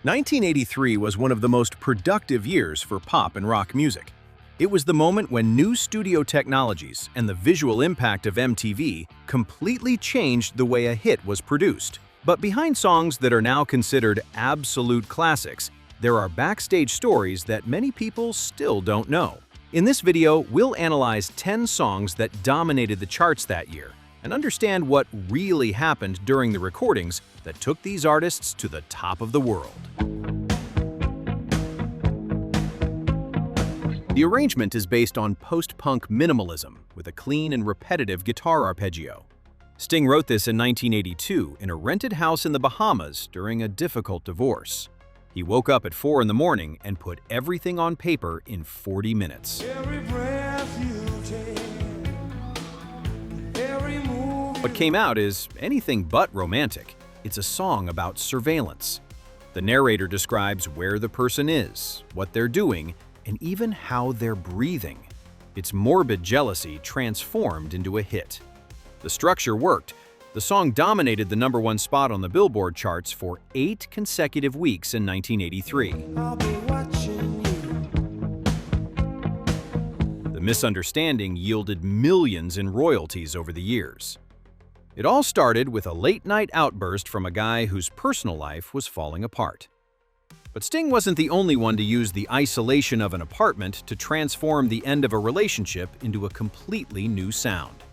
1983 was one of the most productive years for pop and rock music. It was the moment when new studio technologies and the visual impact of MTV completely changed the way a hit was produced. But behind songs that are now considered absolute classics, there are backstage stories that many people still don't know. In this video, we'll analyze 10 songs that dominated the charts that year and understand what really happened during the recordings that took these artists to the top of the world. The arrangement is based on post-punk minimalism with a clean and repetitive guitar arpeggio. Sting wrote this in 1982 in a rented house in the Bahamas during a difficult divorce. He woke up at 4 in the morning and put everything on paper in 40 minutes. What came out is anything but romantic. It's a song about surveillance. The narrator describes where the person is, what they're doing, and even how they're breathing. It's morbid jealousy transformed into a hit. The structure worked. The song dominated the #1 spot on the Billboard charts for 8 consecutive weeks in 1983. The misunderstanding yielded millions in royalties over the years. It all started with a late-night outburst from a guy whose personal life was falling apart. But Sting wasn't the only one to use the isolation of an apartment to transform the end of a relationship into a completely new sound.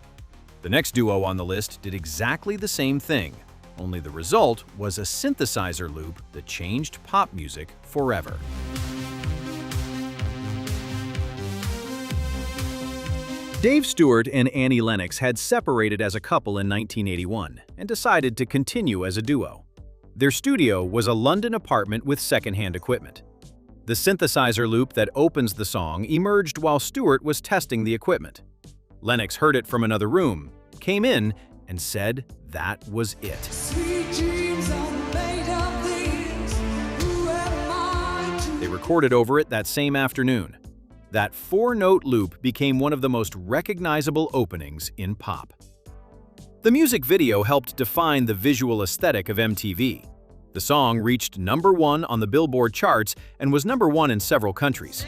The next duo on the list did exactly the same thing, only the result was a synthesizer loop that changed pop music forever. Dave Stewart and Annie Lennox had separated as a couple in 1981 and decided to continue as a duo. Their studio was a London apartment with secondhand equipment. The synthesizer loop that opens the song emerged while Stewart was testing the equipment. Lennox heard it from another room, came in, and said that was it. They recorded over it that same afternoon. That 4-note loop became one of the most recognizable openings in pop. The music video helped define the visual aesthetic of MTV. The song reached #1 on the Billboard charts and was #1 in several countries.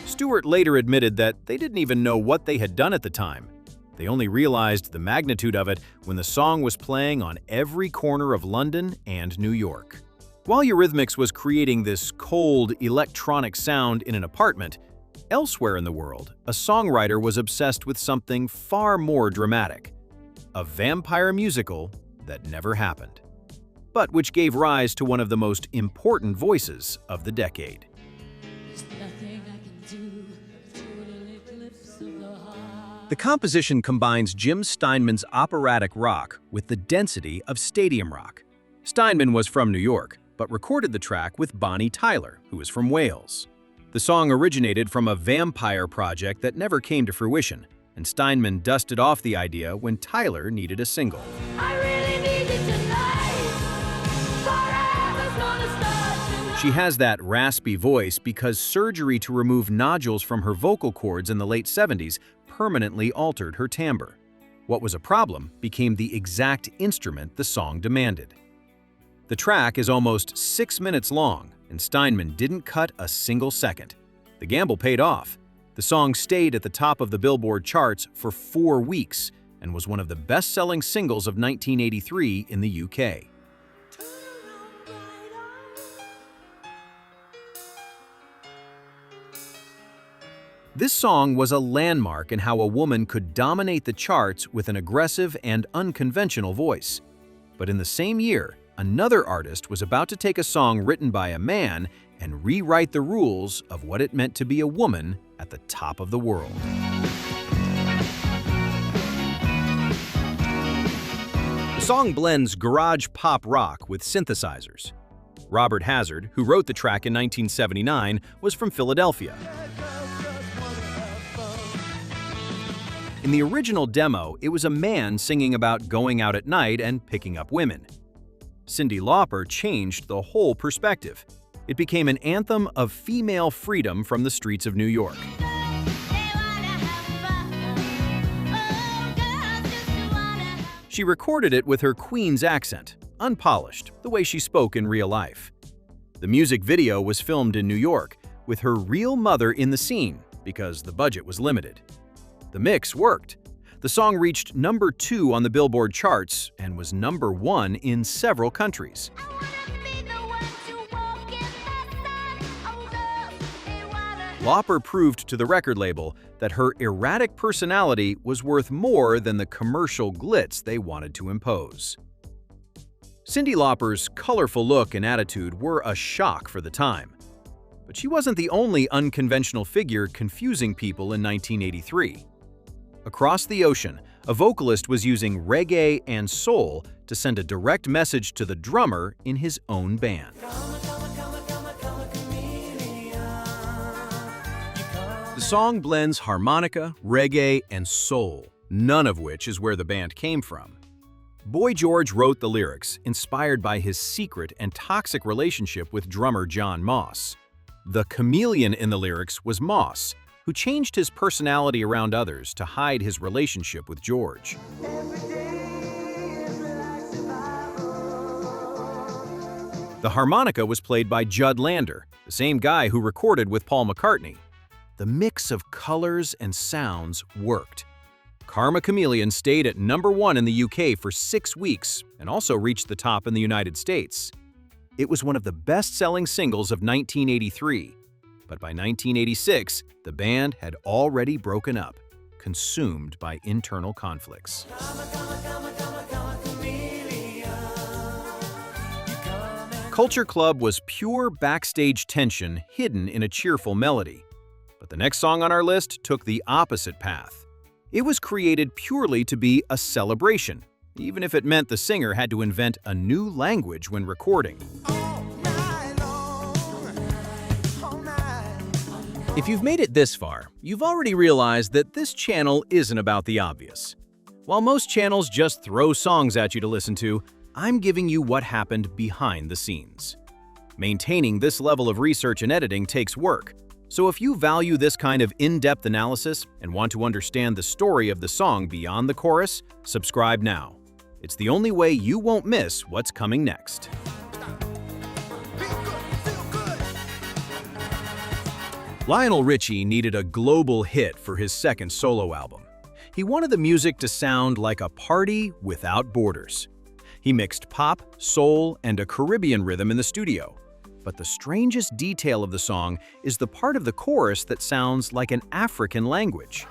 Stewart later admitted that they didn't even know what they had done at the time. They only realized the magnitude of it when the song was playing on every corner of London and New York. While Eurythmics was creating this cold, electronic sound in an apartment, elsewhere in the world, a songwriter was obsessed with something far more dramatic. A vampire musical that never happened, but which gave rise to one of the most important voices of the decade. The composition combines Jim Steinman's operatic rock with the density of stadium rock. Steinman was from New York, but recorded the track with Bonnie Tyler, who is from Wales. The song originated from a vampire project that never came to fruition, and Steinman dusted off the idea when Tyler needed a single. I really need it tonight. Forever's gonna start. She has that raspy voice because surgery to remove nodules from her vocal cords in the late 70s permanently altered her timbre. What was a problem became the exact instrument the song demanded. The track is almost 6 minutes long, and Steinman didn't cut a single second. The gamble paid off. The song stayed at the top of the Billboard charts for 4 weeks and was one of the best-selling singles of 1983 in the UK. This song was a landmark in how a woman could dominate the charts with an aggressive and unconventional voice. But in the same year, another artist was about to take a song written by a man and rewrite the rules of what it meant to be a woman at the top of the world. The song blends garage pop rock with synthesizers. Robert Hazard, who wrote the track in 1979, was from Philadelphia. In the original demo, it was a man singing about going out at night and picking up women. Cyndi Lauper changed the whole perspective. It became an anthem of female freedom from the streets of New York. She recorded it with her Queen's accent, unpolished, the way she spoke in real life. The music video was filmed in New York, with her real mother in the scene, because the budget was limited. The mix worked. The song reached number 2 on the Billboard charts and was number 1 in several countries. Lauper proved to the record label that her erratic personality was worth more than the commercial glitz they wanted to impose. Cyndi Lauper's colorful look and attitude were a shock for the time. But she wasn't the only unconventional figure confusing people in 1983. Across the ocean, a vocalist was using reggae and soul to send a direct message to the drummer in his own band. The song blends harmonica, reggae, and soul, none of which is where the band came from. Boy George wrote the lyrics, inspired by his secret and toxic relationship with drummer John Moss. The chameleon in the lyrics was Moss, who changed his personality around others to hide his relationship with George. The harmonica was played by Judd Lander, the same guy who recorded with Paul McCartney. The mix of colors and sounds worked. Karma Chameleon stayed at number 1 in the UK for 6 weeks and also reached the top in the United States. It was one of the best-selling singles of 1983, but by 1986, the band had already broken up, consumed by internal conflicts. Culture Club was pure backstage tension hidden in a cheerful melody. But the next song on our list took the opposite path. It was created purely to be a celebration, even if it meant the singer had to invent a new language when recording. If you've made it this far, you've already realized that this channel isn't about the obvious. While most channels just throw songs at you to listen to, I'm giving you what happened behind the scenes. Maintaining this level of research and editing takes work. So if you value this kind of in-depth analysis and want to understand the story of the song beyond the chorus, subscribe now. It's the only way you won't miss what's coming next. Lionel Richie needed a global hit for his second solo album. He wanted the music to sound like a party without borders. He mixed pop, soul, and a Caribbean rhythm in the studio. But the strangest detail of the song is the part of the chorus that sounds like an African language.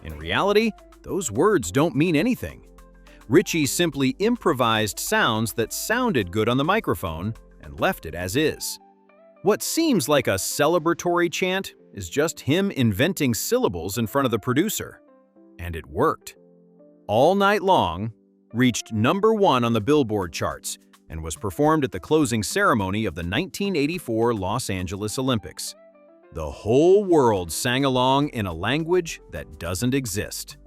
In reality, those words don't mean anything. Richie simply improvised sounds that sounded good on the microphone and left it as is. What seems like a celebratory chant is just him inventing syllables in front of the producer. And it worked. All Night Long reached number 1 on the Billboard charts and was performed at the closing ceremony of the 1984 Los Angeles Olympics. The whole world sang along in a language that doesn't exist.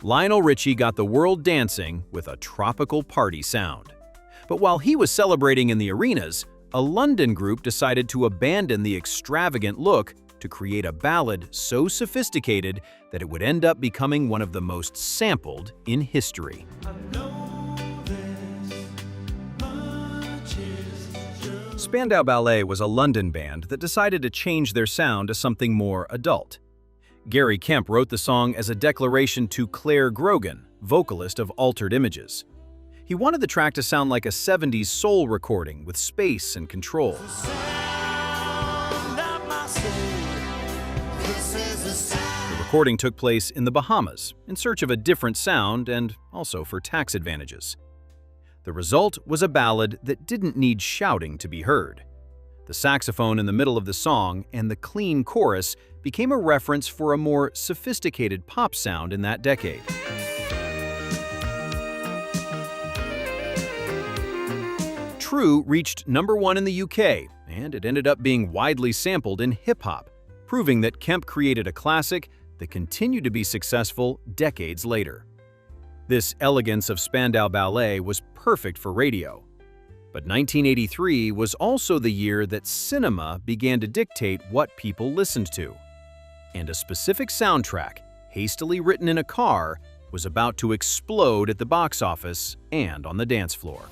Lionel Richie got the world dancing with a tropical party sound. But while he was celebrating in the arenas, a London group decided to abandon the extravagant look to create a ballad so sophisticated that it would end up becoming one of the most sampled in history. Spandau Ballet was a London band that decided to change their sound to something more adult. Gary Kemp wrote the song as a declaration to Claire Grogan, vocalist of Altered Images. He wanted the track to sound like a 70s soul recording with space and control. The recording took place in the Bahamas, in search of a different sound and also for tax advantages. The result was a ballad that didn't need shouting to be heard. The saxophone in the middle of the song and the clean chorus became a reference for a more sophisticated pop sound in that decade. True reached number 1 in the UK, and it ended up being widely sampled in hip-hop, proving that Kemp created a classic that continued to be successful decades later. This elegance of Spandau Ballet was perfect for radio. But 1983 was also the year that cinema began to dictate what people listened to. And a specific soundtrack, hastily written in a car, was about to explode at the box office and on the dance floor.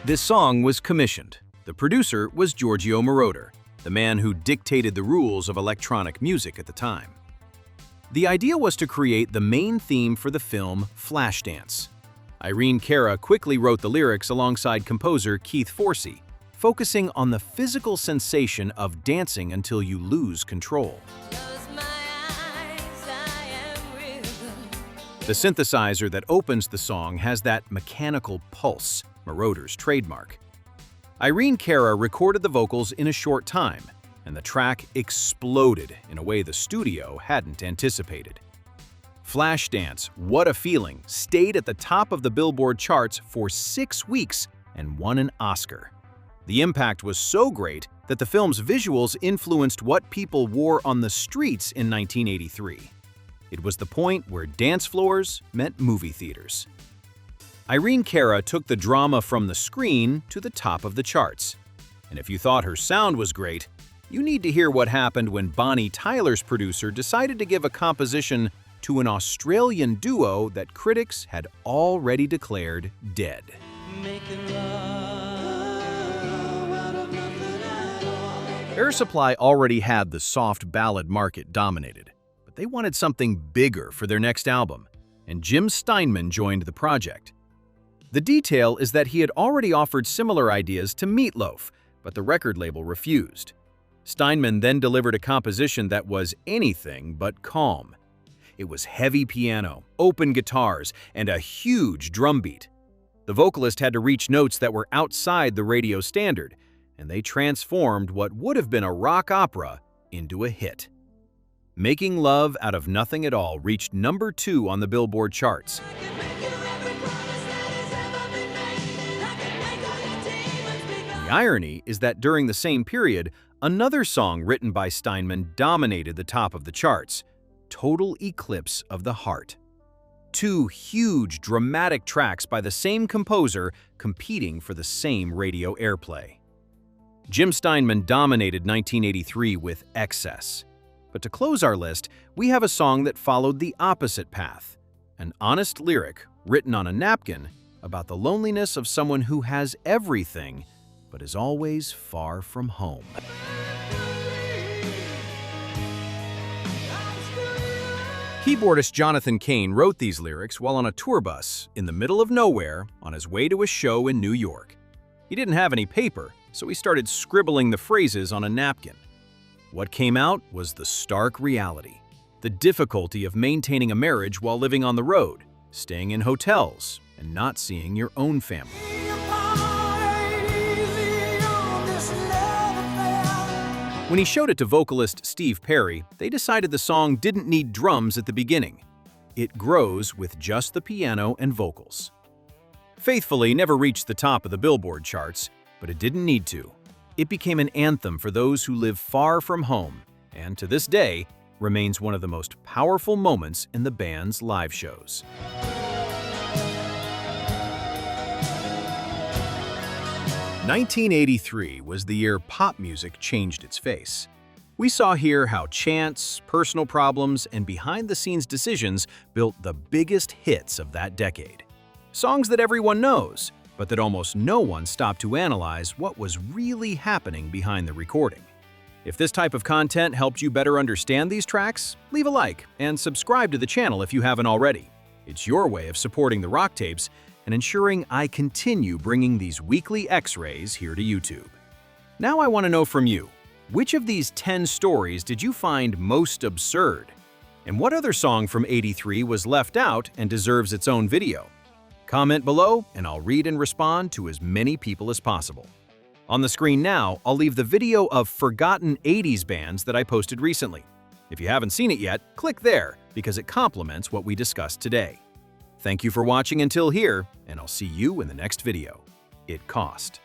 This song was commissioned. The producer was Giorgio Moroder, the man who dictated the rules of electronic music at the time. The idea was to create the main theme for the film Flashdance. Irene Cara quickly wrote the lyrics alongside composer Keith Forsey, focusing on the physical sensation of dancing until you lose control. The synthesizer that opens the song has that mechanical pulse, Moroder's trademark. Irene Cara recorded the vocals in a short time, and the track exploded in a way the studio hadn't anticipated. Flashdance, What a Feeling, stayed at the top of the Billboard charts for 6 weeks and won an Oscar. The impact was so great that the film's visuals influenced what people wore on the streets in 1983. It was the point where dance floors met movie theaters. Irene Cara took the drama from the screen to the top of the charts. And if you thought her sound was great, you need to hear what happened when Bonnie Tyler's producer decided to give a composition to an Australian duo that critics had already declared dead. Air Supply already had the soft ballad market dominated, but they wanted something bigger for their next album, and Jim Steinman joined the project. The detail is that he had already offered similar ideas to Meatloaf, but the record label refused. Steinman then delivered a composition that was anything but calm. It was heavy piano, open guitars, and a huge drum beat. The vocalist had to reach notes that were outside the radio standard, and they transformed what would have been a rock opera into a hit. Making Love Out of Nothing at All reached number 2 on the Billboard charts. The irony is that during the same period, another song written by Steinman dominated the top of the charts, Total Eclipse of the Heart. 2 huge, dramatic tracks by the same composer competing for the same radio airplay. Jim Steinman dominated 1983 with Excess. But to close our list, we have a song that followed the opposite path, an honest lyric written on a napkin about the loneliness of someone who has everything but is always far from home. Keyboardist Jonathan Cain wrote these lyrics while on a tour bus in the middle of nowhere on his way to a show in New York. He didn't have any paper, so he started scribbling the phrases on a napkin. What came out was the stark reality, the difficulty of maintaining a marriage while living on the road, staying in hotels, and not seeing your own family. When he showed it to vocalist Steve Perry, they decided the song didn't need drums at the beginning. It grows with just the piano and vocals. Faithfully never reached the top of the Billboard charts, but it didn't need to. It became an anthem for those who live far from home, and to this day, remains one of the most powerful moments in the band's live shows. "1983 was the year pop music changed its face. We saw here how chance, personal problems, and behind-the-scenes decisions built the biggest hits of that decade. Songs that everyone knows, but that almost no one stopped to analyze what was really happening behind the recording. If this type of content helped you better understand these tracks, leave a like and subscribe to the channel if you haven't already. It's your way of supporting the Rock Tapes and ensuring I continue bringing these weekly X-rays here to YouTube. Now I want to know from you, which of these 10 stories did you find most absurd? And what other song from '83 was left out and deserves its own video? Comment below and I'll read and respond to as many people as possible. On the screen now, I'll leave the video of forgotten '80s bands that I posted recently. If you haven't seen it yet, click there because it complements what we discussed today. Thank you for watching until here, and I'll see you in the next video. It cost.